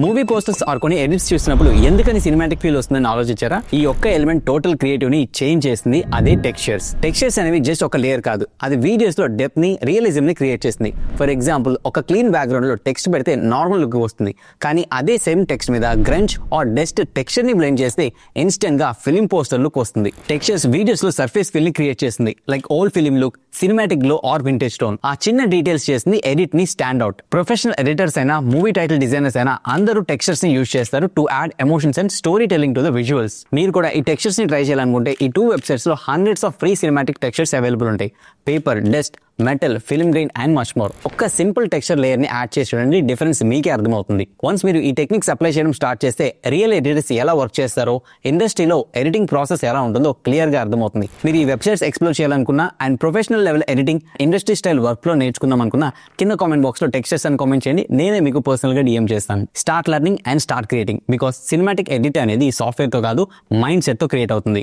Movie posters are కొన్ని edits చూసినప్పుడు ఎందుకని సినిమాటిక్ ఫీల్ వస్తుందని ఆలోచించారా? ఈ ఒక్క ఎలిమెంట్ టోటల్ క్రియేటివ్ ని చేంజ్ చేస్తుంది, అదే టెక్స్చర్స్. టెక్స్చర్స్ అనేవి జస్ట్ ఒక లేయర్ కాదు, అది వీడియోస్ లో డెప్త్ ని, రియలిజం ని క్రియేట్ చేస్తుంది. ఫర్ ఎగ్జాంపుల్, ఒక క్లీన్ బ్యాక్గ్రౌండ్ లో టెక్స్ట్ పెడితే నార్మల్ లుక్ వస్తుంది, కానీ అదే సేమ్ టెక్స్ట్ మీద గ్రంజ్ ఆర్ డస్ట్ టెక్స్చర్ ని బ్లెండ్ చేస్తే ఇన్స్టెంట్ గా ఫిల్మ్ పోస్టర్ లుక్ వస్తుంది. టెక్స్చర్స్ వీడియోస్ లో సర్ఫేస్ ఫీల్ ని క్రియేట్ చేస్తుంది, like old film look, cinematic glow or vintage tone. ఆ చిన్న డీటెయిల్స్ చేస్తుంది ఎడిట్ ని స్టాండ్ అవుట్. ప్రొఫెషనల్ ఎడిటర్స్ అయినా, మూవీ టైటిల్ డిజైనర్స్ అయినా అందరూ టెక్స్చర్స్ ని యూజ్ చేస్తారు to add emotions and story telling to the visuals. మీరు కూడా ఈ టెక్స్చర్స్ ని ట్రై చేయాలనుకుంటే ఈ 2 వెబ్సైట్స్ లో hundreds of free cinematic textures available ఉంటాయి. Paper, dust, metal, film grain and much more. ఒక్క సింపుల్ టెక్స్చర్ లేయర్ ని యాడ్ చేసి చూడండి, డిఫరెన్స్ మీకే అర్థమవుతుంది. వన్స్ మీరు ఈ టెక్నిక్స్ అప్లై చేయడం స్టార్ట్ చేస్తే రియల్ ఎడిటర్స్ ఎలా వర్క్ చేస్తారో, ఇండస్ట్రీలో ఎడిటింగ్ ప్రాసెస్ ఎలా ఉంటుందో క్లియర్ గా అర్థమవుతుంది. మీరు ఈ వెబ్సైట్స్ ఎక్స్ప్లోర్ చేయాలనుకున్నా and professional level editing, industry style work flow నేర్చుకుందాం అనుకున్నా కింద కామెంట్ బాక్స్ లో టెక్స్చర్స్ అని కామెంట్ చేయండి, నేనే మీకు పర్సనల్ గా డిఎం చేస్తాను. Start learning and start creating, because cinematic edit అనేది సాఫ్ట్వేర్ తో కాదు, మైండ్ సెట్ తో క్రియేట్ అవుతుంది.